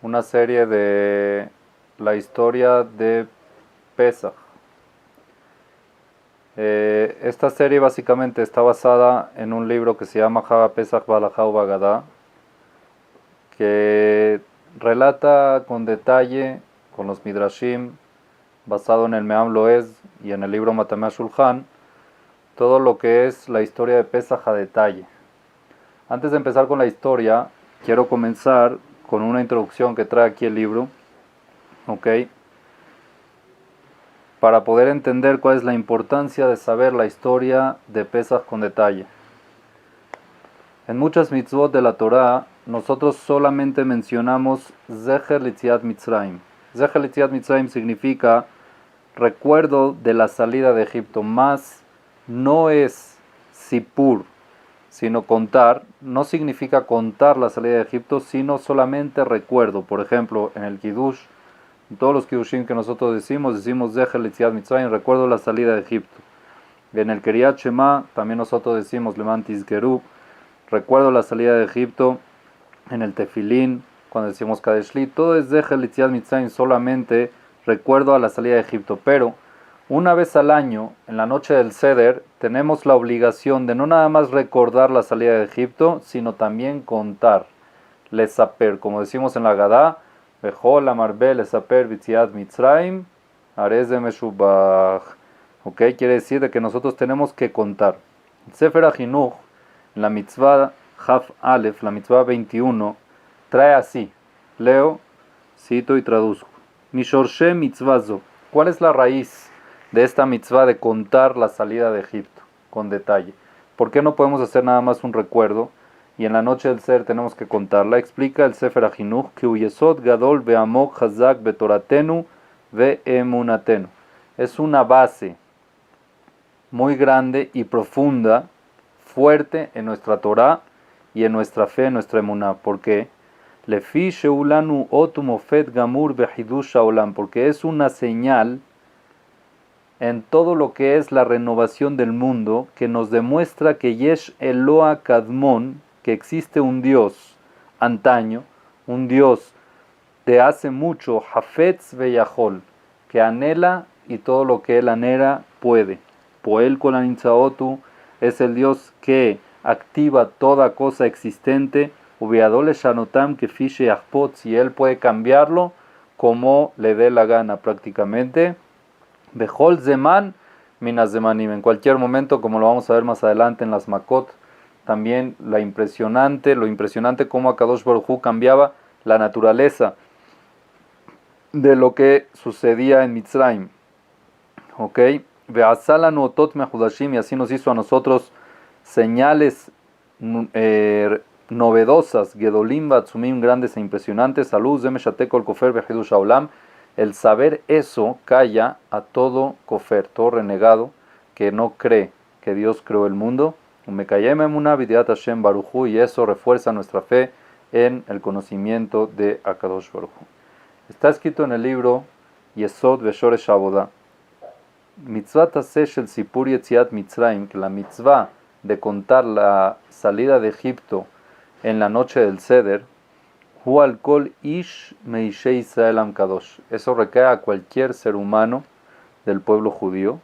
una serie de la historia de Pesach. Esta serie básicamente está basada en un libro que se llama Hava Pesach Balajá Bagadá, que relata con detalle, con los Midrashim, basado en el Me'am Loez y en el libro Matamea Shulchan, todo lo que es la historia de Pesach a detalle. Antes de empezar con la historia, quiero comenzar con una introducción que trae aquí el libro, ¿ok? Para poder entender cuál es la importancia de saber la historia de Pesach con detalle. En muchas mitzvot de la Torá, nosotros solamente mencionamos Zecher Litziat Mitzrayim. Zecher Litziat Mitzrayim significa recuerdo de la salida de Egipto, más no es Sipur, sino contar. No significa contar la salida de Egipto, sino solamente recuerdo. Por ejemplo, en el Kiddush, en todos los Kiddushim que nosotros decimos Zecher Litziat Mitzrayim, recuerdo la salida de Egipto. En el Kriyat Shema también nosotros decimos Leman Tizkeru, recuerdo la salida de Egipto. En el Tefilín, cuando decimos Kadeshli, todo es Zecher Litziat Mitzrayim, solamente recuerdo a la salida de Egipto. Pero una vez al año, en la noche del Seder, tenemos la obligación de no nada más recordar la salida de Egipto, sino también contar. Lesaper, como decimos en la Gadá, Bechol Amarbe Lesaper Vitziat Mitzrayim, Arez de Meshubach. Ok, quiere decir de que nosotros tenemos que contar. Sefer HaChinuch, en la mitzvah Haf Aleph, la mitzvah 21, trae así. Leo, cito y traduzco. Mishorshe mitzvazo. ¿Cuál es la raíz de esta mitzvah de contar la salida de Egipto con detalle? ¿Por qué no podemos hacer nada más un recuerdo y en la noche del ser tenemos que contarla? Explica el Sefer HaChinuch que Uyesod Gadol Be'amok Hazak Betoratenu Ve'emunatenu. Es una base muy grande y profunda, fuerte en nuestra Torá y en nuestra fe, en nuestra emuná. ¿Por qué? Lefi sheulanu otumofet gamur behidush haolam, porque es una señal en todo lo que es la renovación del mundo que nos demuestra que Yesh Eloa Kadmon, que existe un Dios antaño, un Dios de hace mucho, Hafetz Veyahol, que anhela y todo lo que él anhela puede. Poel Kolanitzaotu es el Dios que activa toda cosa existente. Ubiadole Shanotam que Fishe Achpot, si él puede cambiarlo como le dé la gana prácticamente. Behol Zeman Minas Zemanim, en cualquier momento, como lo vamos a ver más adelante en las Makot. También lo impresionante cómo Akadosh Baruj Hu cambiaba la naturaleza de lo que sucedía en Mitzrayim. ¿Ok? Ve'asalanu otot mehudashim, y así nos hizo a nosotros señales novedosas, gedolim batzumim, grandes e impresionantes. Salud, zemeshateko el kofer behidush haolam. El saber eso calla a todo kofer, todo renegado que no cree que Dios creó el mundo. Umekayem emunah b'diat Hashem Baruj Hu, y eso refuerza nuestra fe en el conocimiento de Akadosh Baruj Hu. Está escrito en el libro Yesod Veshoresh Avodah, mitzvah taseh shel sipur yetziat Mitzrayim, que la mitzvah de contar la salida de Egipto en la noche del Seder, hu al kol ish meishei Israel am kadosh. Eso recae a cualquier ser humano del pueblo judío,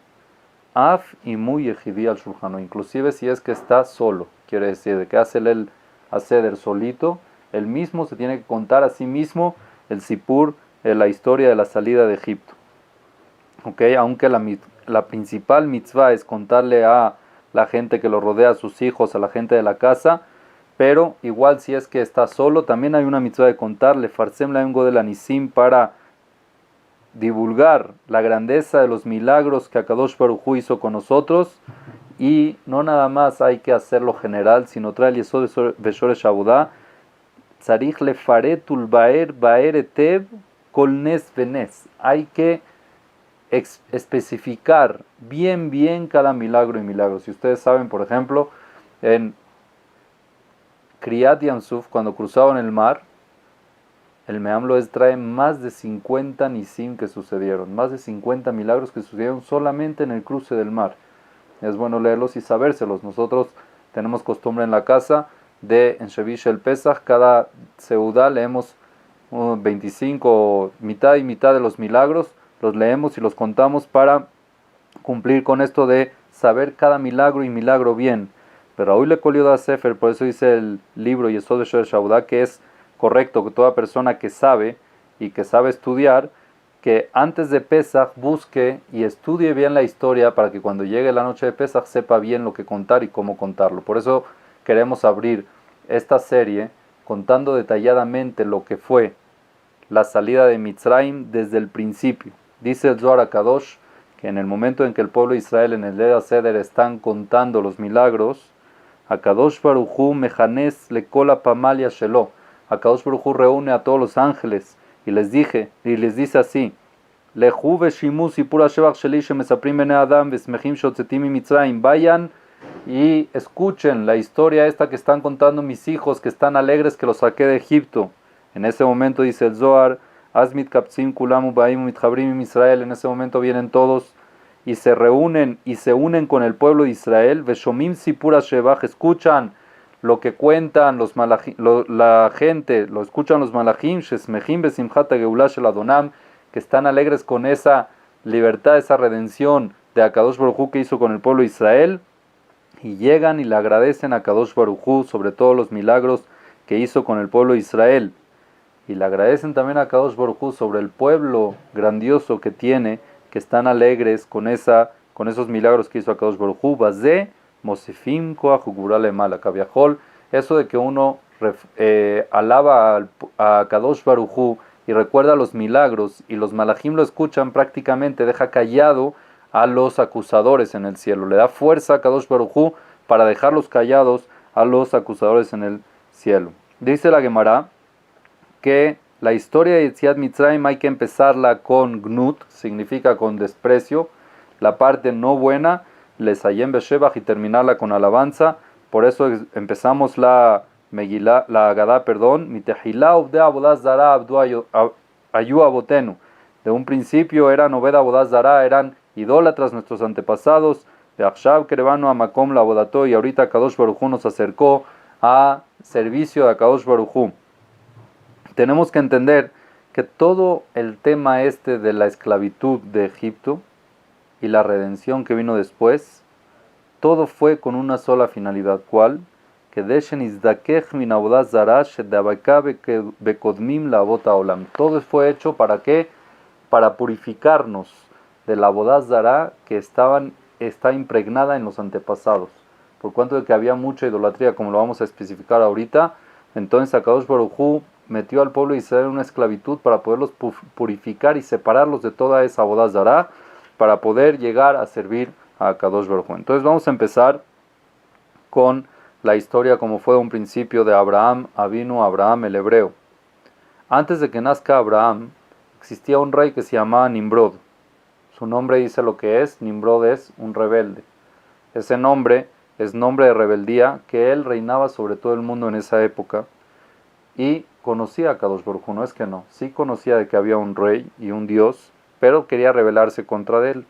af y muy yehidi al shulchano, inclusive si es que está solo, quiere decir de que hace el Seder solito, él mismo se tiene que contar a sí mismo el sipur, la historia de la salida de Egipto. Okay, aunque la principal mitzvah es contarle a la gente que lo rodea, a sus hijos, a la gente de la casa, pero igual si es que está solo, también hay una mitzvah de contarle, farsem la de la nisim, para divulgar la grandeza de los milagros que Akadosh Baruj Hu hizo con nosotros. Y no nada más hay que hacerlo general, sino trae el Yesod Veshoresh Avodah, tzarich lefaretul baer etev kol nes venes. Hay que especificar bien cada milagro y milagro. Si ustedes saben, por ejemplo, en Kriyat Yamsuf, cuando cruzaban el mar, el Me'am Loez trae más de 50 nisim que sucedieron, más de 50 milagros que sucedieron solamente en el cruce del mar. Es bueno leerlos y sabérselos. Nosotros tenemos costumbre en la casa de en Shevish el Pesach, cada seudá leemos 25, mitad y mitad de los milagros, los leemos y los contamos para cumplir con esto de saber cada milagro y milagro bien. Pero hoy le colió da Sefer, por eso dice el libro Yesod de Shaudá, que es correcto que toda persona que sabe y que sabe estudiar, que antes de Pesach busque y estudie bien la historia para que cuando llegue la noche de Pesach sepa bien lo que contar y cómo contarlo. Por eso queremos abrir esta serie contando detalladamente lo que fue la salida de Mitzrayim desde el principio. Dice el Zohar HaKadosh que en el momento en que el pueblo de Israel en el Leil Seder están contando los milagros, HaKadosh Baruj Hu mejanes lekola pamalia shelo. HaKadosh Baruj Hu reúne a todos los ángeles y les dice así: Lehu veshimu sipura shevach sheli shemesaprim bnei Adam vesmechim shotzetim miMitzrayim. Vayan y escuchen la historia esta que están contando mis hijos, que están alegres que los saqué de Egipto. En ese momento dice el Zohar: Asmit kapsim kulamu baimu mitchabrim Israel. En ese momento vienen todos y se reúnen y se unen con el pueblo de Israel. Veshomim sipura shevach, escuchan lo que cuentan la gente, lo escuchan los malachim, shesmechim besimchat hageulah shel Adonam, que están alegres con esa libertad, esa redención de HaKadosh Baruj Hu que hizo con el pueblo de Israel, y llegan y le agradecen a HaKadosh Baruj Hu sobre todos los milagros que hizo con el pueblo de Israel, y le agradecen también a HaKadosh Baruj Hu sobre el pueblo grandioso que tiene, que están alegres con esos milagros que hizo HaKadosh Baruj Hu. Bazé Mosefim Koach Ugvura Lemala Kaviahol, eso de que uno alaba a Kadosh Baruj Hu y recuerda los milagros y los malachim lo escuchan, prácticamente deja callado a los acusadores en el cielo, le da fuerza a Kadosh Baruj Hu para dejarlos callados a los acusadores en el cielo. Dice la Gemara que la historia de Yetziat Mitzrayim hay que empezarla con gnut, significa con desprecio, la parte no buena, lesayem beshevach, y terminarla con alabanza. Por eso empezamos la Megilá, la Agadá, mitehilá uvde abodaz zara abdu ayu abotenu. De un principio eran obed abodaz zara, eran idólatras nuestros antepasados. De achshav kerevanu amakom la abodato, y ahorita Kadosh Baruj Hu nos acercó a servicio de Kadosh Baruj Hu. Tenemos que entender que todo el tema de la esclavitud de Egipto y la redención que vino después, todo fue con una sola finalidad. ¿Cuál? Que deshen izdakech min avodaz zara shedabaka bekodmim la avot haolam. Todo fue hecho ¿para qué? Para purificarnos de la avodaz zara que está impregnada en los antepasados. Por cuanto de que había mucha idolatría, como lo vamos a especificar ahorita, entonces HaKadosh Baruj Hu metió al pueblo de Israel en una esclavitud para poderlos purificar y separarlos de toda esa avodaz zara, para poder llegar a servir a Kadosh Baruj Hu. Entonces vamos a empezar con la historia como fue un principio de Abraham Avinu, Abraham el hebreo. Antes de que nazca Abraham, existía un rey que se llamaba Nimrod. Su nombre dice lo que es: Nimrod es un rebelde. Ese nombre es nombre de rebeldía, que él reinaba sobre todo el mundo en esa época y conocía a Kadosh Baruj Hu, no es que no, sí conocía de que había un rey y un Dios, pero quería rebelarse contra él.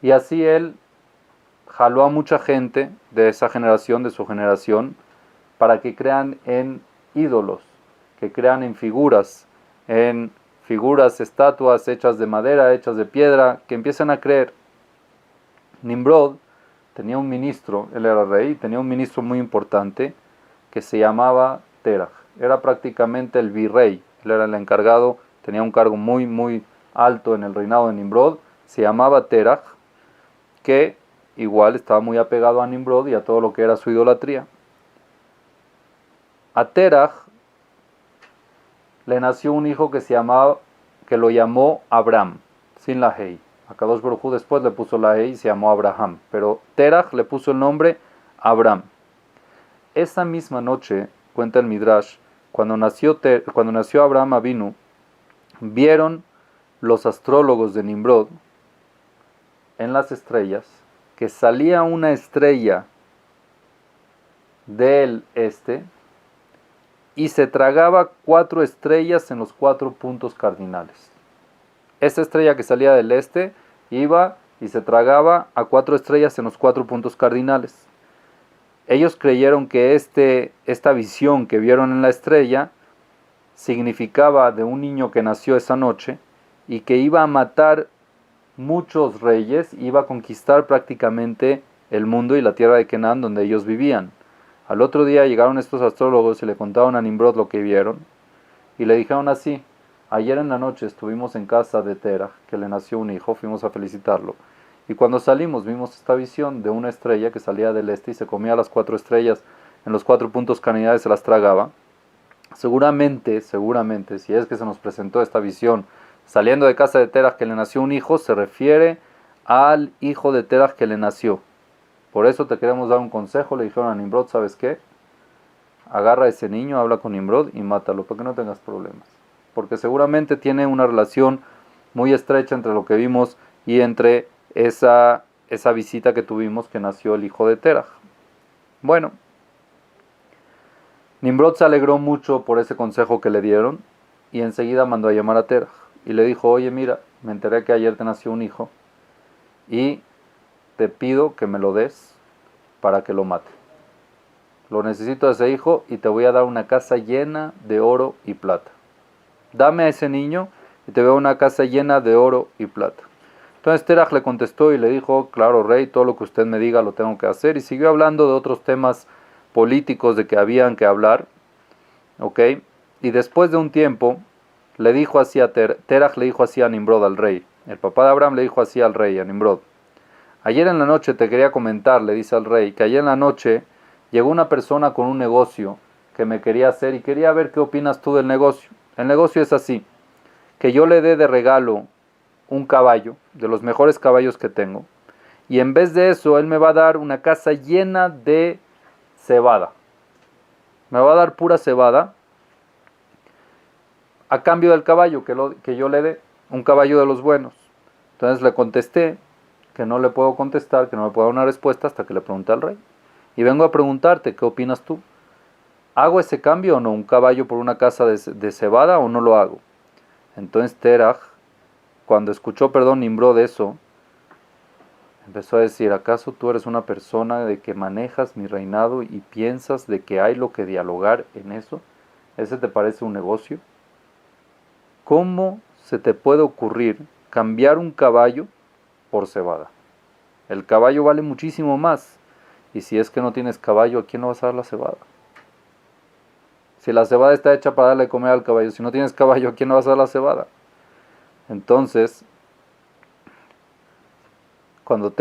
Y así él jaló a mucha gente de esa generación, de su generación, para que crean en ídolos, que crean en figuras, estatuas hechas de madera, hechas de piedra, que empiecen a creer. Nimrod tenía un ministro, él era rey, tenía un ministro muy importante que se llamaba Terach. Era prácticamente el virrey, él era el encargado, tenía un cargo muy, muy alto en el reinado de Nimrod, se llamaba Terach, que igual estaba muy apegado a Nimrod y a todo lo que era su idolatría. A Terach le nació un hijo que lo llamó Abram, sin la Hei. A Kadosh Baruj Hu después le puso la Hei y se llamó Abraham, pero Terach le puso el nombre Abram. Esa misma noche, cuenta el Midrash, cuando nació Abraham Avinu, vieron los astrólogos de Nimrod en las estrellas que salía una estrella del este y se tragaba 4 estrellas en los 4 puntos cardinales. Esa estrella que salía del este iba y se tragaba a 4 estrellas en los 4 puntos cardinales. Ellos creyeron que esta visión que vieron en la estrella significaba de un niño que nació esa noche y que iba a matar muchos reyes, iba a conquistar prácticamente el mundo y la tierra de Canaán donde ellos vivían. Al otro día llegaron estos astrólogos y le contaron a Nimrod lo que vieron y le dijeron así: ayer en la noche estuvimos en casa de Terah, que le nació un hijo, fuimos a felicitarlo, y cuando salimos vimos esta visión de una estrella que salía del este y se comía las 4 estrellas en los 4 puntos cardinales, se las tragaba. Seguramente, si es que se nos presentó esta visión saliendo de casa de Terah que le nació un hijo, se refiere al hijo de Terah que le nació. Por eso te queremos dar un consejo. Le dijeron a Nimrod: ¿sabes qué? Agarra a ese niño, habla con Nimrod y mátalo para que no tengas problemas. Porque seguramente tiene una relación muy estrecha entre lo que vimos y entre esa visita que tuvimos que nació el hijo de Terah. Bueno, Nimrod se alegró mucho por ese consejo que le dieron y enseguida mandó a llamar a Terah y le dijo: oye, mira, me enteré que ayer te nació un hijo y te pido que me lo des para que lo mate. Lo necesito a ese hijo y te voy a dar una casa llena de oro y plata. Dame a ese niño y te voy a dar una casa llena de oro y plata. Entonces Terah le contestó y le dijo: claro, rey, todo lo que usted me diga lo tengo que hacer. Y siguió hablando de otros temas políticos de que habían que hablar. ¿Ok? Y después de un tiempo le dijo así a Terah le dijo así a Nimrod, al rey. El papá de Abraham le dijo así al rey, a Nimrod: ayer en la noche te quería comentar, le dice al rey, que ayer en la noche llegó una persona con un negocio que me quería hacer y quería ver qué opinas tú del negocio. El negocio es así: que yo le dé de regalo un caballo, de los mejores caballos que tengo, y en vez de eso él me va a dar una casa llena de cebada. Me va a dar pura cebada a cambio del caballo que yo le dé, un caballo de los buenos. Entonces le contesté que no le puedo contestar, que no me puedo dar una respuesta hasta que le pregunte al rey. Y vengo a preguntarte, ¿qué opinas tú? ¿Hago ese cambio o no? ¿Un caballo por una casa de cebada o no lo hago? Entonces Terah, cuando escuchó, Nimrod eso, empezó a decir: ¿acaso tú eres una persona de que manejas mi reinado y piensas de que hay lo que dialogar en eso? ¿Ese te parece un negocio? ¿Cómo se te puede ocurrir cambiar un caballo por cebada? El caballo vale muchísimo más. Y si es que no tienes caballo, ¿a quién le vas a dar la cebada? Si la cebada está hecha para darle de comer al caballo, si no tienes caballo, ¿a quién le vas a dar la cebada? Entonces, cuando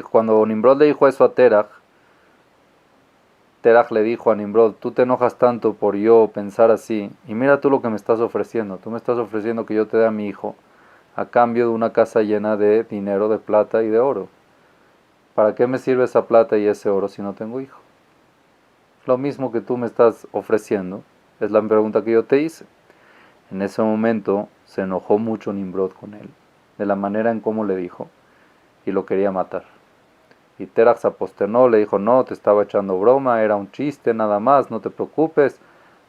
cuando Nimrod le dijo eso a Terah le dijo a Nimrod: tú te enojas tanto por yo pensar así, y mira tú lo que me estás ofreciendo. Tú me estás ofreciendo que yo te dé a mi hijo a cambio de una casa llena de dinero, de plata y de oro. ¿Para qué me sirve esa plata y ese oro si no tengo hijo? Lo mismo que tú me estás ofreciendo es la pregunta que yo te hice. En ese momento se enojó mucho Nimrod con él, de la manera en cómo le dijo, y lo quería matar. Y Terah se aposternó, le dijo: no, te estaba echando broma, era un chiste nada más, no te preocupes,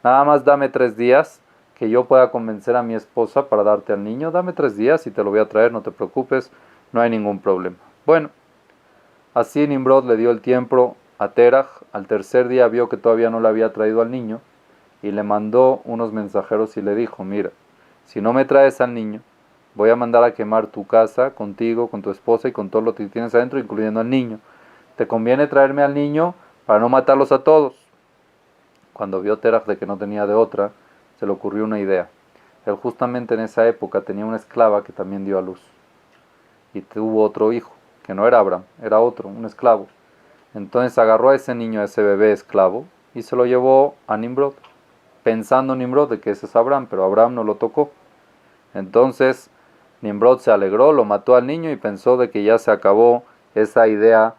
nada más dame 3 días que yo pueda convencer a mi esposa para darte al niño. Dame 3 días y te lo voy a traer, no te preocupes, no hay ningún problema. Bueno, así Nimrod le dio el tiempo a Terah. Al tercer día vio que todavía no le había traído al niño y le mandó unos mensajeros y le dijo: mira, si no me traes al niño, voy a mandar a quemar tu casa contigo, con tu esposa y con todo lo que tienes adentro, incluyendo al niño. Te conviene traerme al niño para no matarlos a todos. Cuando vio Terah de que no tenía de otra, se le ocurrió una idea. Él justamente en esa época tenía una esclava que también dio a luz. Y tuvo otro hijo, que no era Abraham, era otro, un esclavo. Entonces agarró a ese niño, a ese bebé esclavo, y se lo llevó a Nimrod, pensando Nimrod de que ese es Abraham, pero Abraham no lo tocó. Entonces Nimrod se alegró, lo mató al niño y pensó de que ya se acabó esa idea,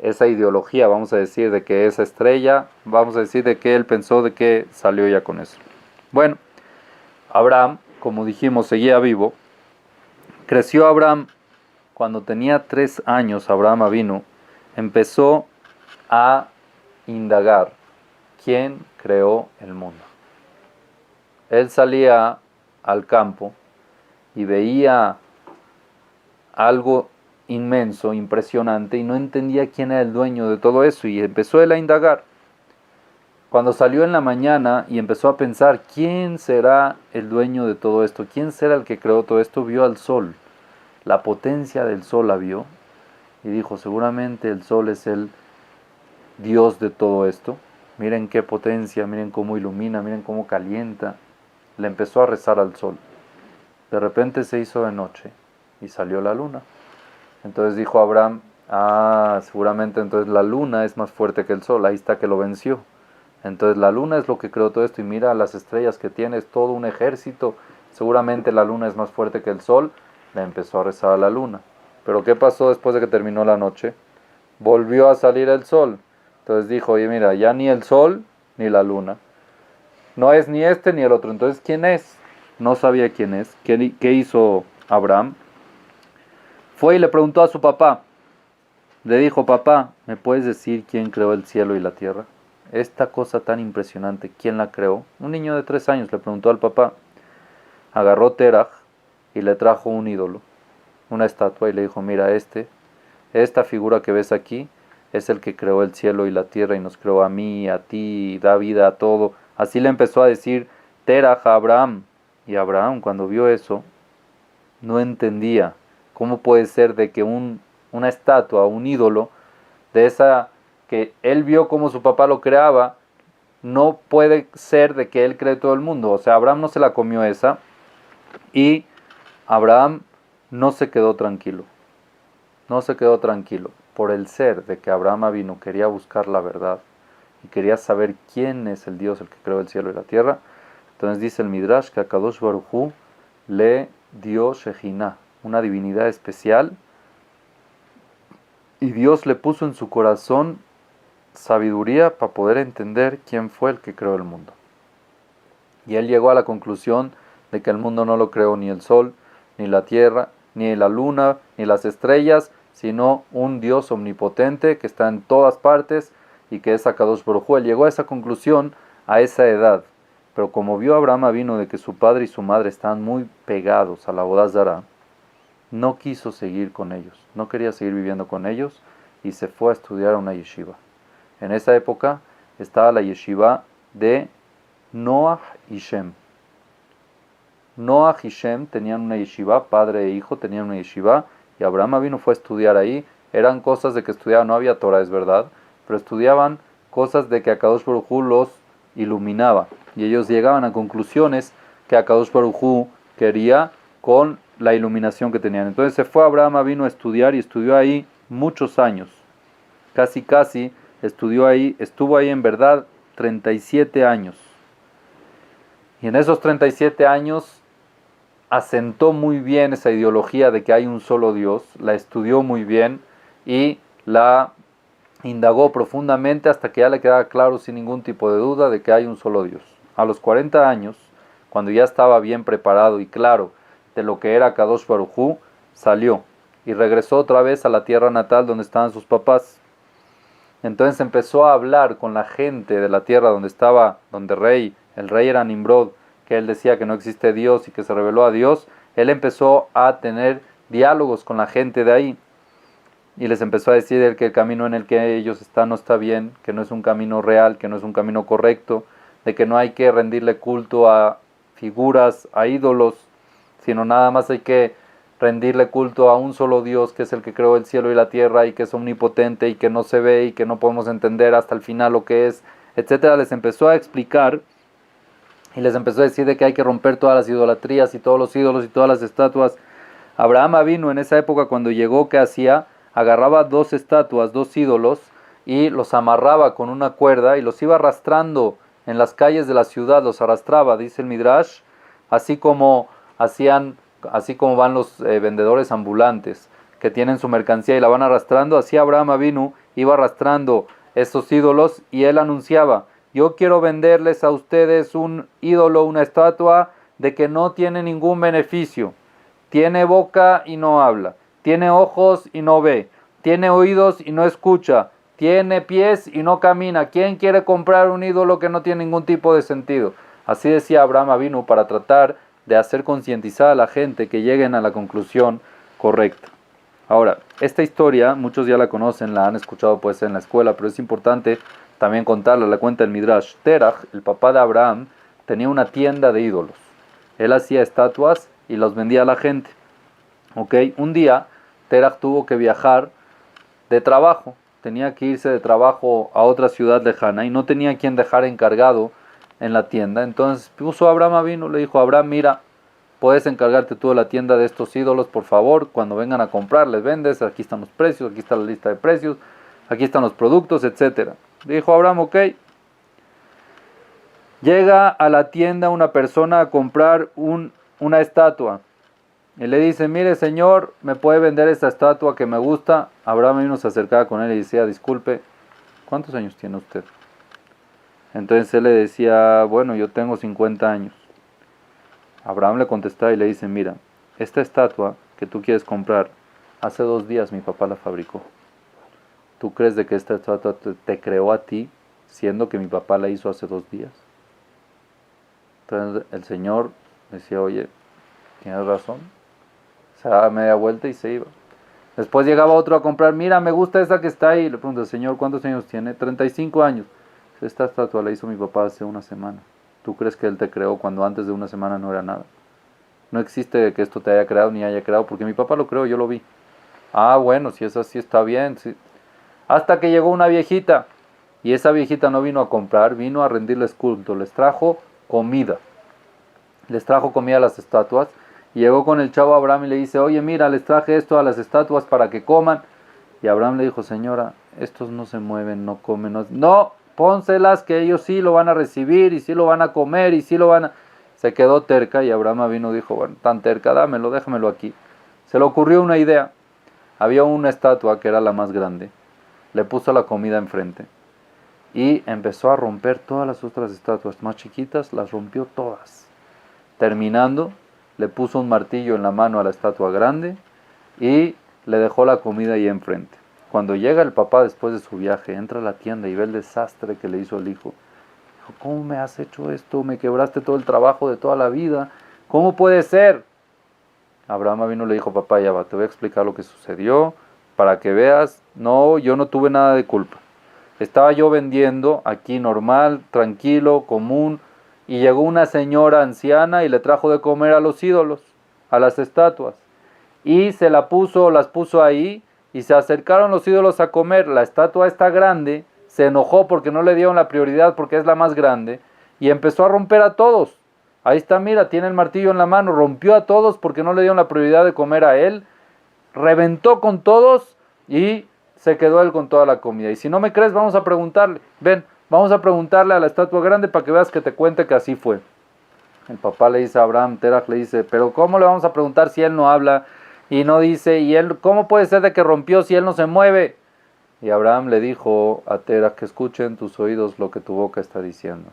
esa ideología, vamos a decir, de que esa estrella, vamos a decir de que él pensó de que salió ya con eso. Bueno, Abraham, como dijimos, seguía vivo. Creció Abraham. Cuando tenía 3 años, Abraham Avinu empezó a indagar quién creó el mundo. Él salía al campo y veía algo inmenso, impresionante, y no entendía quién era el dueño de todo eso, y empezó él a indagar. cuando salió en la mañana y empezó a pensar, ¿quién será el dueño de todo esto? ¿Quién será el que creó todo esto? Vio al sol, la potencia del sol la vio y dijo, seguramente el sol es el Dios de todo esto. Miren qué potencia, miren cómo ilumina, miren cómo calienta. Le empezó a rezar al sol. De repente se hizo de noche y salió la luna. Entonces dijo Abraham, seguramente entonces la luna es más fuerte que el sol, ahí está que lo venció. Entonces la luna es lo que creó todo esto y mira las estrellas que tiene, es todo un ejército, seguramente la luna es más fuerte que el sol. Le empezó a rezar a la luna. Pero ¿qué pasó después de que terminó la noche? Volvió a salir el sol. Entonces dijo, oye mira, ya ni el sol ni la luna, no es ni este ni el otro, entonces ¿quién es? No sabía quién es. ¿Qué hizo Abraham? Fue y le preguntó a su papá. Le dijo, papá, ¿me puedes decir quién creó el cielo y la tierra? Esta cosa tan impresionante, ¿quién la creó? Un niño de 3 años le preguntó al papá. Agarró Teraj y le trajo un ídolo, una estatua, y le dijo, mira, esta figura que ves aquí es el que creó el cielo y la tierra y nos creó a mí, a ti, y da vida a todo. Así le empezó a decir Teraj a Abraham. Y Abraham, cuando vio eso, no entendía cómo puede ser de que una estatua, un ídolo, de esa que él vio como su papá lo creaba, no puede ser de que él cree todo el mundo. O sea, Abraham no se la comió esa y Abraham no se quedó tranquilo. No se quedó tranquilo por el ser de que Abraham vino, quería buscar la verdad y quería saber quién es el Dios el que creó el cielo y la tierra. Entonces dice el Midrash que a Kadosh Baruj Hu le dio Shejinah, una divinidad especial, y Dios le puso en su corazón sabiduría para poder entender quién fue el que creó el mundo. Y él llegó a la conclusión de que el mundo no lo creó ni el sol, ni la tierra, ni la luna, ni las estrellas, sino un Dios omnipotente que está en todas partes y que es Akadosh Baruj Hu. Él llegó a esa conclusión a esa edad. Pero como vio Abraham vino de que su padre y su madre estaban muy pegados a la Avodah Zará, no quiso seguir con ellos, no quería seguir viviendo con ellos y se fue a estudiar a una yeshiva. En esa época estaba la yeshiva de Noach y Shem. Noach y Shem tenían una yeshiva, padre e hijo tenían una yeshiva, y Abraham vino fue a estudiar ahí. Eran cosas de que estudiaban, no había Torah, es verdad, pero estudiaban cosas de que Akadosh Baruj Hu los iluminaba. Y ellos llegaban a conclusiones que Akadosh Baruj Hu quería con la iluminación que tenían. Entonces se fue Abraham vino a estudiar y estudió ahí muchos años. Casi estudió ahí, estuvo ahí en verdad 37 años. Y en esos 37 años asentó muy bien esa ideología de que hay un solo Dios, la estudió muy bien y la indagó profundamente hasta que ya le quedaba claro sin ningún tipo de duda de que hay un solo Dios. A los 40 años, cuando ya estaba bien preparado y claro de lo que era Kadosh Baruj Hu, salió y regresó otra vez a la tierra natal donde estaban sus papás. Entonces empezó a hablar con la gente de la tierra donde estaba, donde el rey era Nimrod, que él decía que no existe Dios y que se reveló a Dios. Él empezó a tener diálogos con la gente de ahí y les empezó a decir que el camino en el que ellos están no está bien, que no es un camino real, que no es un camino correcto, de que no hay que rendirle culto a figuras, a ídolos, sino nada más hay que rendirle culto a un solo Dios, que es el que creó el cielo y la tierra y que es omnipotente y que no se ve y que no podemos entender hasta el final lo que es, etcétera. Les empezó a explicar y les empezó a decir de que hay que romper todas las idolatrías y todos los ídolos y todas las estatuas. Abraham vino en esa época cuando llegó, ¿qué hacía? Agarraba 2 estatuas, 2 ídolos y los amarraba con una cuerda y los iba arrastrando en las calles de la ciudad, los arrastraba, dice el Midrash, así como van los vendedores ambulantes que tienen su mercancía y la van arrastrando. Así Abraham vino, iba arrastrando estos ídolos y él anunciaba: yo quiero venderles a ustedes un ídolo, una estatua de que no tiene ningún beneficio. Tiene boca y no habla, tiene ojos y no ve, tiene oídos y no escucha, tiene pies y no camina. ¿Quién quiere comprar un ídolo que no tiene ningún tipo de sentido? Así decía Abraham vino para tratar de hacer concientizar a la gente que lleguen a la conclusión correcta. Ahora, esta historia muchos ya la conocen, la han escuchado pues en la escuela, pero es importante también contarle, la cuenta el Midrash. Terach, el papá de Abraham, tenía una tienda de ídolos. Él hacía estatuas y los vendía a la gente. ¿Ok? Un día, Terach tuvo que viajar de trabajo. Tenía que irse de trabajo a otra ciudad lejana y no tenía quien dejar encargado en la tienda. Entonces puso a Abraham vino, le dijo a Abraham, mira, puedes encargarte tú de la tienda de estos ídolos, por favor, cuando vengan a comprar, les vendes, aquí están los precios, aquí está la lista de precios, aquí están los productos, etcétera. Dijo Abraham, ok. Llega a la tienda una persona a comprar una estatua. Y le dice, mire señor, ¿me puede vender esta estatua que me gusta? Abraham vino, se acercaba con él y decía, disculpe, ¿cuántos años tiene usted? Entonces él le decía, bueno, yo tengo 50 años. Abraham le contestaba y le dice, mira, esta estatua que tú quieres comprar, hace 2 días mi papá la fabricó. ¿Tú crees de que esta estatua te creó a ti, siendo que mi papá la hizo hace 2 días? Entonces el señor decía, oye, tienes razón. Se daba media vuelta y se iba. Después llegaba otro a comprar, mira, me gusta esa que está ahí. Le pregunta, señor, ¿cuántos años tiene? 35 años. Esta estatua la hizo mi papá hace una semana. ¿Tú crees que él te creó cuando antes de una semana no era nada? No existe que esto te haya creado ni haya creado, porque mi papá lo creó, yo lo vi. Ah, bueno, si es así está bien. Sí. Hasta que llegó una viejita, y esa viejita no vino a comprar, vino a rendirles culto, les trajo comida. Les trajo comida a las estatuas, y llegó con el chavo Abraham y le dice, oye, mira, les traje esto a las estatuas para que coman. Y Abraham le dijo, señora, estos no se mueven, no comen, no, pónselas que ellos sí lo van a recibir, y sí lo van a comer, y sí lo van a... Se quedó terca, y Abraham vino y dijo, bueno, tan terca, dámelo, déjamelo aquí. Se le ocurrió una idea. Había una estatua que era la más grande. Le puso la comida enfrente. Y empezó a romper todas las otras estatuas más chiquitas, las rompió todas. Terminando, le puso un martillo en la mano a la estatua grande y le dejó la comida ahí enfrente. Cuando llega el papá después de su viaje, entra a la tienda y ve el desastre que le hizo el hijo. Dijo, ¿cómo me has hecho esto? Me quebraste todo el trabajo de toda la vida. ¿Cómo puede ser? Abraham vino y le dijo, papá, ya va, te voy a explicar lo que sucedió para que veas. No, yo no tuve nada de culpa. Estaba yo vendiendo aquí normal, tranquilo, común, y llegó una señora anciana y le trajo de comer a los ídolos, a las estatuas. Y se las puso ahí, y se acercaron los ídolos a comer. La estatua está grande, se enojó porque no le dieron la prioridad porque es la más grande, y empezó a romper a todos. Ahí está, mira, tiene el martillo en la mano, rompió a todos porque no le dieron la prioridad de comer a él, reventó con todos y se quedó él con toda la comida. Y si no me crees, vamos a preguntarle. Ven, vamos a preguntarle a la estatua grande para que veas que te cuente que así fue. El papá le dice a Abraham, Terach le dice, pero ¿cómo le vamos a preguntar si él no habla y no dice? ¿Y él cómo puede ser de que rompió si él no se mueve? Y Abraham le dijo a Terach, que escuchen tus oídos lo que tu boca está diciendo.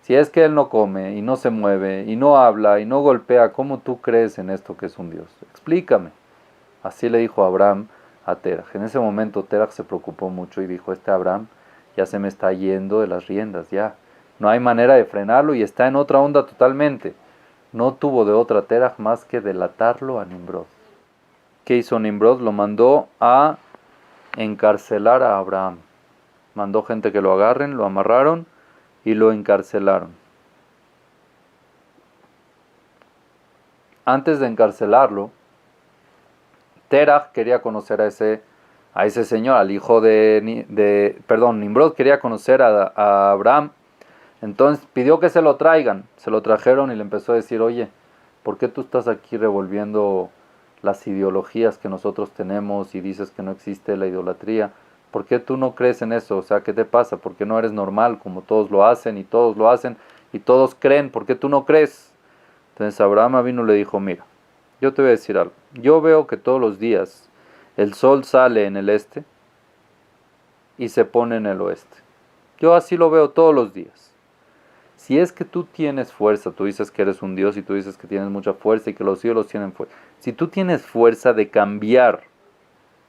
Si es que él no come y no se mueve y no habla y no golpea, ¿cómo tú crees en esto que es un Dios? Explícame. Así le dijo Abraham a Terach. En ese momento Terach se preocupó mucho y dijo, este Abraham ya se me está yendo de las riendas, ya. No hay manera de frenarlo y está en otra onda totalmente. No tuvo de otra Terach más que delatarlo a Nimrod. ¿Qué hizo Nimrod? Lo mandó a encarcelar a Abraham. Mandó gente que lo agarren, lo amarraron y lo encarcelaron. Antes de encarcelarlo, Terach quería conocer a ese señor, al hijo Nimrod quería conocer a Abraham. Entonces pidió que se lo traigan. Se lo trajeron y le empezó a decir, oye, ¿por qué tú estás aquí revolviendo las ideologías que nosotros tenemos y dices que no existe la idolatría? ¿Por qué tú no crees en eso? O sea, ¿qué te pasa? ¿Por qué no eres normal como todos lo hacen y todos lo hacen y todos creen? ¿Por qué tú no crees? Entonces Abraham vino y le dijo, mira, yo te voy a decir algo. Yo veo que todos los días el sol sale en el este y se pone en el oeste. Yo así lo veo todos los días. Si es que tú tienes fuerza, tú dices que eres un Dios y tú dices que tienes mucha fuerza y que los ídolos tienen fuerza. Si tú tienes fuerza de cambiar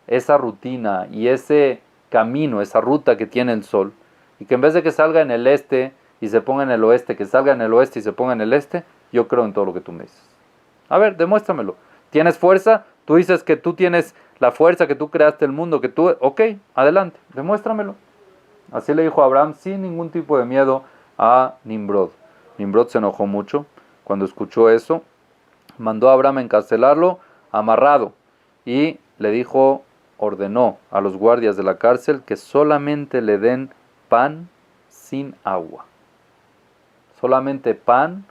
esa rutina y ese camino, esa ruta que tiene el sol, y que en vez de que salga en el este y se ponga en el oeste, que salga en el oeste y se ponga en el este, yo creo en todo lo que tú me dices. A ver, demuéstramelo. ¿Tienes fuerza? Tú dices que tú tienes la fuerza, que tú creaste el mundo, que tú... Ok, adelante, demuéstramelo. Así le dijo Abraham sin ningún tipo de miedo a Nimrod. Nimrod se enojó mucho cuando escuchó eso. Mandó a Abraham encarcelarlo amarrado y le dijo, ordenó a los guardias de la cárcel que solamente le den pan sin agua. Solamente pan,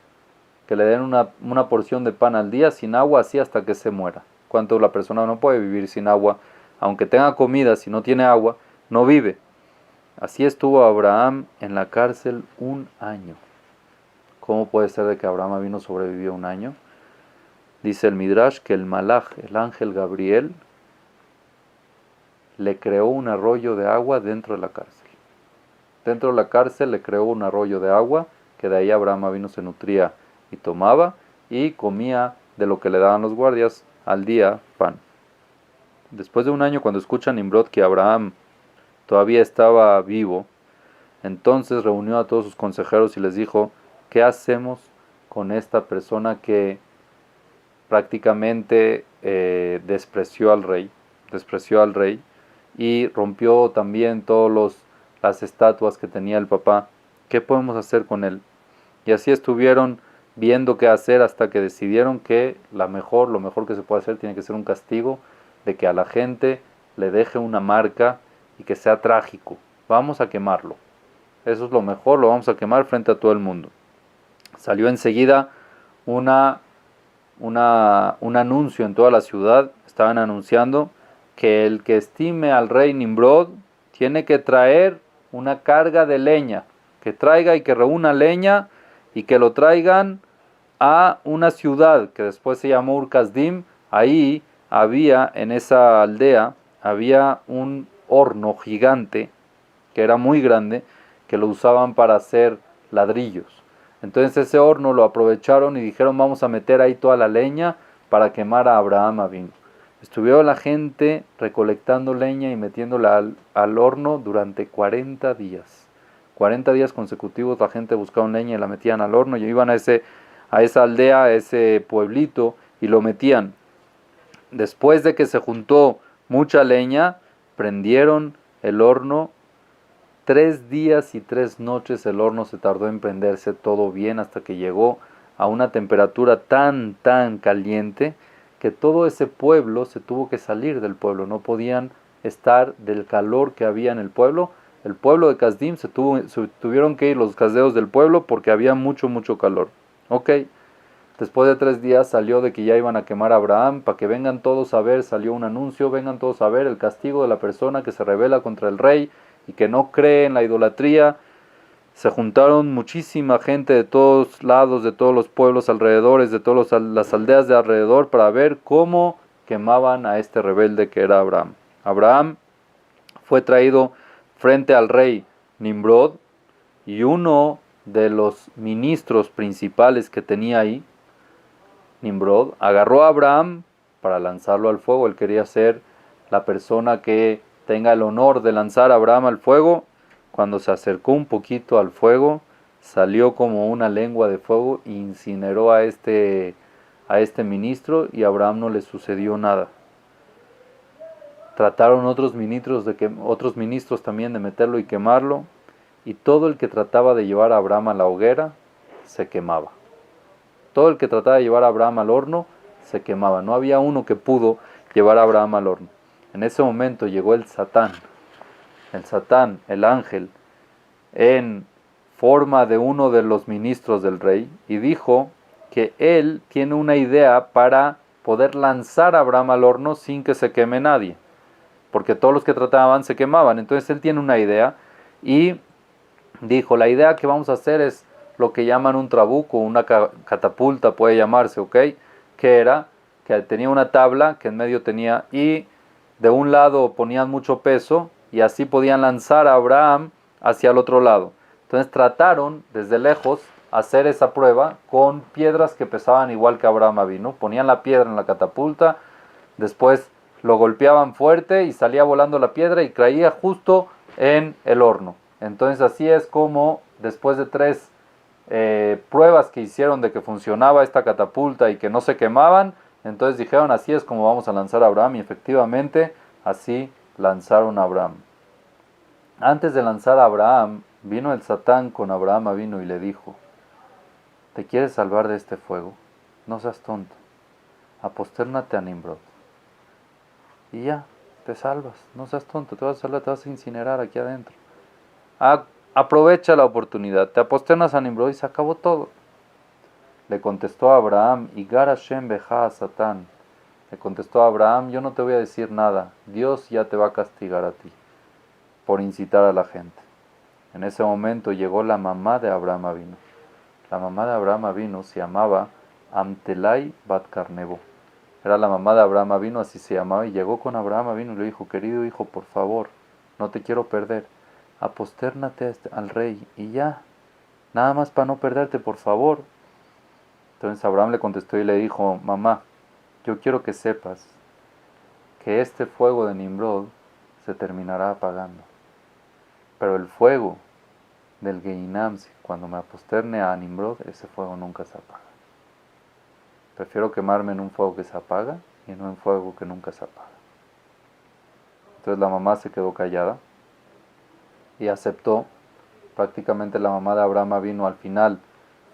que le den una porción de pan al día sin agua, así hasta que se muera. Cuánto la persona no puede vivir sin agua, aunque tenga comida, si no tiene agua, no vive. Así estuvo Abraham en la cárcel 1 año. ¿Cómo puede ser de que Abraham vino sobrevivió 1 año? Dice el Midrash que el Malach, el ángel Gabriel, le creó un arroyo de agua dentro de la cárcel. Dentro de la cárcel le creó un arroyo de agua, que de ahí Abraham vino se nutría y tomaba, y comía de lo que le daban los guardias al día pan. Después de 1 año, cuando escucha Nimrod que Abraham todavía estaba vivo, entonces reunió a todos sus consejeros y les dijo, ¿qué hacemos con esta persona que prácticamente despreció al rey y rompió también todas las estatuas que tenía el papá? ¿Qué podemos hacer con él? Y así estuvieron viendo qué hacer hasta que decidieron que lo mejor que se puede hacer tiene que ser un castigo de que a la gente le deje una marca y que sea trágico. Vamos a quemarlo. Eso es lo mejor, lo vamos a quemar frente a todo el mundo. Salió enseguida un anuncio en toda la ciudad. Estaban anunciando que el que estime al rey Nimrod tiene que traer una carga de leña, que traiga y que reúna leña y que lo traigan a una ciudad que después se llamó Ur-Kasdim. Ahí había, en esa aldea, había un horno gigante que era muy grande, que lo usaban para hacer ladrillos. Entonces ese horno lo aprovecharon y dijeron, vamos a meter ahí toda la leña para quemar a Abraham Avinu. Estuvieron la gente recolectando leña y metiéndola al horno durante 40 días. 40 días consecutivos la gente buscaba leña y la metían al horno y iban a esa aldea, a ese pueblito y lo metían. Después de que se juntó mucha leña, prendieron el horno. 3 días y 3 noches el horno se tardó en prenderse todo bien hasta que llegó a una temperatura tan caliente que todo ese pueblo se tuvo que salir del pueblo. No podían estar del calor que había en el pueblo. El pueblo de Kasdim se tuvieron que ir los caldeos del pueblo porque había mucho calor. Ok, después de 3 días salió de que ya iban a quemar a Abraham, para que vengan todos a ver, salió un anuncio, vengan todos a ver el castigo de la persona que se rebela contra el rey y que no cree en la idolatría. Se juntaron muchísima gente de todos lados, de todos los pueblos alrededores, de todas las aldeas de alrededor, para ver cómo quemaban a este rebelde que era Abraham. Abraham fue traído frente al rey Nimrod y uno de los ministros principales que tenía ahí, Nimrod, agarró a Abraham para lanzarlo al fuego. Él quería ser la persona que tenga el honor de lanzar a Abraham al fuego. Cuando se acercó un poquito al fuego, salió como una lengua de fuego e incineró a este ministro, y a Abraham no le sucedió nada. Trataron otros ministros también de meterlo y quemarlo, y todo el que trataba de llevar a Abraham a la hoguera se quemaba. Todo el que trataba de llevar a Abraham al horno se quemaba. No había uno que pudo llevar a Abraham al horno. En ese momento llegó el Satán, el ángel, en forma de uno de los ministros del rey, y dijo que él tiene una idea para poder lanzar a Abraham al horno sin que se queme nadie, porque todos los que trataban se quemaban. Entonces él tiene una idea y dijo, la idea que vamos a hacer es lo que llaman un trabuco, una catapulta puede llamarse, ¿ok? Que era que tenía una tabla que en medio tenía, y de un lado ponían mucho peso y así podían lanzar a Abraham hacia el otro lado. Entonces trataron desde lejos hacer esa prueba con piedras que pesaban igual que Abraham vino. Ponían la piedra en la catapulta, después lo golpeaban fuerte y salía volando la piedra y caía justo en el horno. Entonces así es como después de 3 pruebas que hicieron de que funcionaba esta catapulta y que no se quemaban, entonces dijeron, así es como vamos a lanzar a Abraham, y efectivamente así lanzaron a Abraham. Antes de lanzar a Abraham, vino el Satán con Abraham vino y le dijo, ¿te quieres salvar de este fuego? No seas tonto, apostérnate a Nimrod. Y ya, te salvas, no seas tonto, te vas a salvar, te vas a incinerar aquí adentro. Aprovecha la oportunidad, te aposternas a Nimrod y se acabó todo. Le contestó a Abraham, Igar Hashem beja a Satán. Le contestó a Abraham, yo no te voy a decir nada, Dios ya te va a castigar a ti por incitar a la gente. En ese momento llegó la mamá de Abraham Avinu. La mamá de Abraham Avinu se llamaba Amtelai Bat Carnebo. Era la mamá de Abraham Avinu, así se llamaba, y llegó con Abraham Avinu y le dijo, querido hijo, por favor, no te quiero perder, apostérnate al rey, y ya, nada más para no perderte, por favor. Entonces Abraham le contestó y le dijo, mamá, yo quiero que sepas que este fuego de Nimrod se terminará apagando, pero el fuego del Geinam, cuando me aposterne a Nimrod, ese fuego nunca se apaga. Prefiero quemarme en un fuego que se apaga y en un fuego que nunca se apaga. Entonces la mamá se quedó callada y aceptó. Prácticamente la mamá de Abraham vino al final,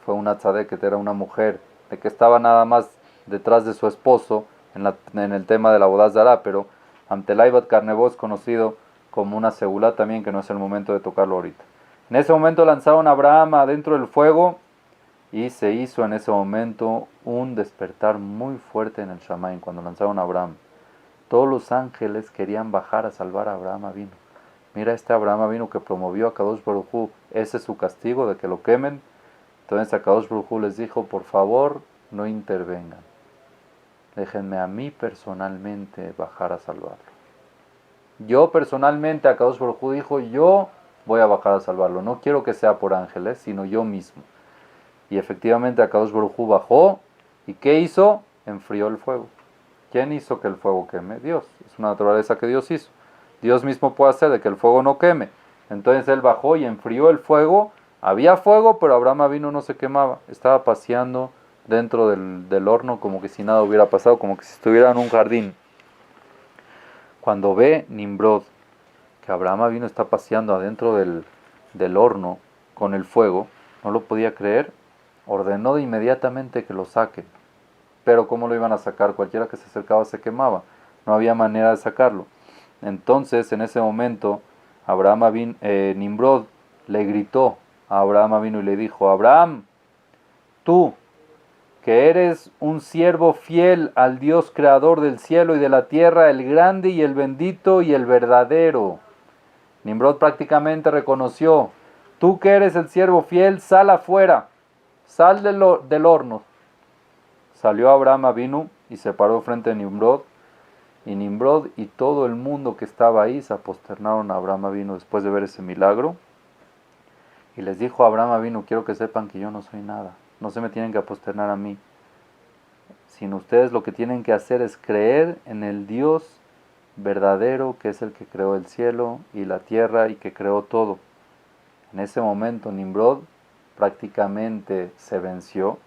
fue una tzadeket, era una mujer, de que estaba nada más detrás de su esposo en el tema de la boda zará, pero Amtelai Bat Carnebo es conocido como una segulá también, que no es el momento de tocarlo ahorita. En ese momento lanzaron a Abraham adentro del fuego y se hizo en ese momento un despertar muy fuerte en el Shamayim cuando lanzaron a Abraham. Todos los ángeles querían bajar a salvar a Abraham vino. Mira, este Abraham vino que promovió a Kadosh Baruj Hu, ese es su castigo de que lo quemen. Entonces a Kadosh Baruj Hu les dijo, por favor, no intervengan. Déjenme a mí personalmente bajar a salvarlo. Yo personalmente, a Kadosh Baruj Hu dijo, yo voy a bajar a salvarlo. No quiero que sea por ángeles, sino yo mismo. Y efectivamente a Kadosh Baruj Hu bajó. ¿Y qué hizo? Enfrió el fuego. ¿Quién hizo que el fuego queme? Dios. Es una naturaleza que Dios hizo. Dios mismo puede hacer de que el fuego no queme. Entonces él bajó y enfrió el fuego. Había fuego, pero Abraham vino, no se quemaba. Estaba paseando dentro del horno como que si nada hubiera pasado, como que si estuviera en un jardín. Cuando ve Nimrod que Abraham vino está paseando adentro del horno con el fuego, no lo podía creer, ordenó de inmediatamente que lo saquen. Pero ¿cómo lo iban a sacar? Cualquiera que se acercaba se quemaba. No había manera de sacarlo. Entonces, en ese momento, Nimrod le gritó a Abraham vino y le dijo, Abraham, tú, que eres un siervo fiel al Dios creador del cielo y de la tierra, el grande y el bendito y el verdadero. Nimrod prácticamente reconoció, tú que eres el siervo fiel, sal afuera, sal del horno. Salió Abraham vino y se paró frente a Nimrod, y Nimrod y todo el mundo que estaba ahí se posternaron a Abraham vino después de ver ese milagro. Y les dijo a Abraham vino, quiero que sepan que yo no soy nada, no se me tienen que posternar a mí, sino ustedes lo que tienen que hacer es creer en el Dios verdadero, que es el que creó el cielo y la tierra y que creó todo. En ese momento Nimrod prácticamente se venció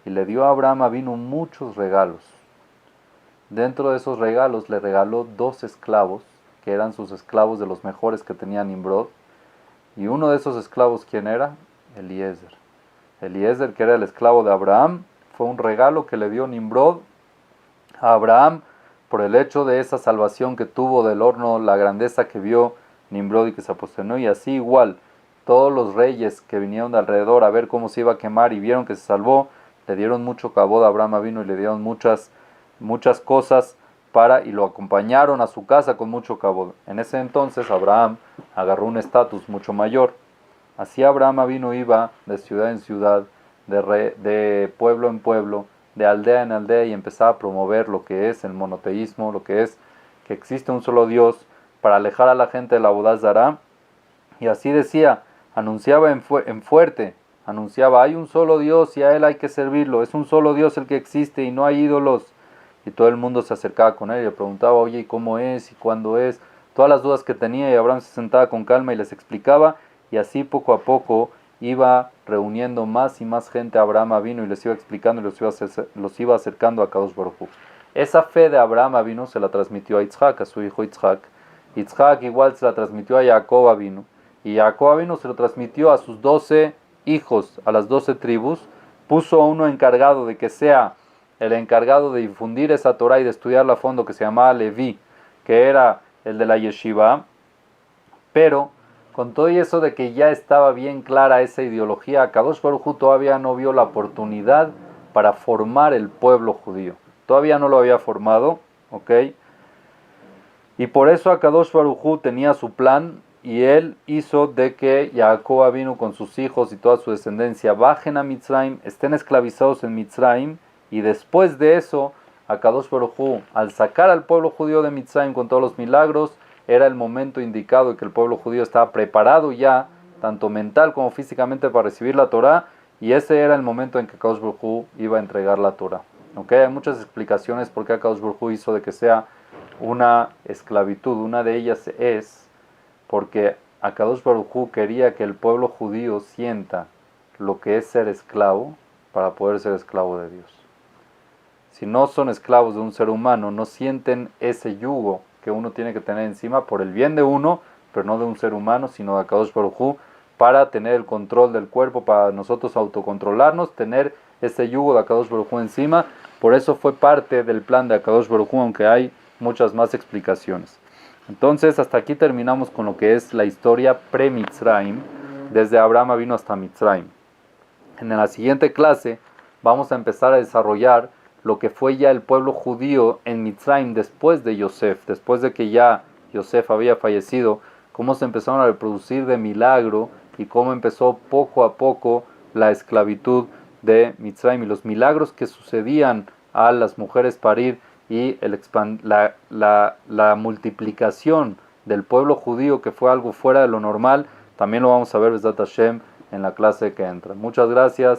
y le dio a Abraham vino muchos regalos. Dentro de esos regalos le regaló 2 esclavos, que eran sus esclavos de los mejores que tenía Nimrod. Y uno de esos esclavos, ¿quién era? Eliezer. Eliezer, que era el esclavo de Abraham, fue un regalo que le dio Nimrod a Abraham por el hecho de esa salvación que tuvo del horno, la grandeza que vio Nimrod y que se aposternó. Y así igual, todos los reyes que vinieron de alrededor a ver cómo se iba a quemar y vieron que se salvó, le dieron mucho cabod a Abraham vino y le dieron muchas cosas y lo acompañaron a su casa con mucho cabod. En ese entonces Abraham agarró un estatus mucho mayor. Así Abraham vino iba de ciudad en ciudad, de pueblo en pueblo, de aldea en aldea y empezaba a promover lo que es el monoteísmo, lo que es que existe un solo Dios para alejar a la gente de la boda zará. Y así decía, anunciaba en fuerte, anunciaba, hay un solo Dios y a él hay que servirlo, es un solo Dios el que existe y no hay ídolos. Y todo el mundo se acercaba con él y le preguntaba, oye, ¿y cómo es? ¿Y cuándo es? Todas las dudas que tenía, y Abraham se sentaba con calma y les explicaba, y así poco a poco iba reuniendo más y más gente. Abraham vino y les iba explicando y los iba acercando a Kadosh Baruj Hu. Esa fe de Abraham vino se la transmitió a Yitzhak, a su hijo Yitzhak, Yitzhak igual se la transmitió a Jacob Avinu, y Jacob Avinu se lo transmitió a sus 12 hijos, a las 12 tribus, puso a uno encargado de que sea el encargado de difundir esa Torah y de estudiarla a fondo, que se llamaba Leví, que era el de la yeshiva, pero con todo eso de que ya estaba bien clara esa ideología, Kadosh Baruj Hu todavía no vio la oportunidad para formar el pueblo judío. Todavía no lo había formado, ¿ok? Y por eso Akadosh Baruj Hu tenía su plan y él hizo de que Jacob vino con sus hijos y toda su descendencia bajen a Mitzrayim, estén esclavizados en Mitzrayim, y después de eso Akadosh Baruj Hu, al sacar al pueblo judío de Mitzrayim con todos los milagros, era el momento indicado de que el pueblo judío estaba preparado ya, tanto mental como físicamente, para recibir la Torah, y ese era el momento en que Akadosh Baruj Hu iba a entregar la Torah. ¿Okay? Hay muchas explicaciones por qué Akadosh Baruj Hu hizo de que sea una esclavitud. Una de ellas es porque Akadosh Baruj Hu quería que el pueblo judío sienta lo que es ser esclavo para poder ser esclavo de Dios. Si no son esclavos de un ser humano, no sienten ese yugo que uno tiene que tener encima por el bien de uno, pero no de un ser humano, sino de Akadosh Baruj Hu, para tener el control del cuerpo, para nosotros autocontrolarnos, tener ese yugo de Akadosh Baruj Hu encima. Por eso fue parte del plan de Akadosh Baruj Hu, aunque hay muchas más explicaciones. Entonces, hasta aquí terminamos con lo que es la historia pre-Mitzrayim, desde Abraham vino hasta Mitzrayim. En la siguiente clase vamos a empezar a desarrollar lo que fue ya el pueblo judío en Mitzrayim después de Yosef, después de que ya Yosef había fallecido, cómo se empezaron a reproducir de milagro y cómo empezó poco a poco la esclavitud de Mitzrayim y los milagros que sucedían a las mujeres parir y la multiplicación del pueblo judío, que fue algo fuera de lo normal. También lo vamos a ver, Besat Hashem, en la clase que entra. Muchas gracias.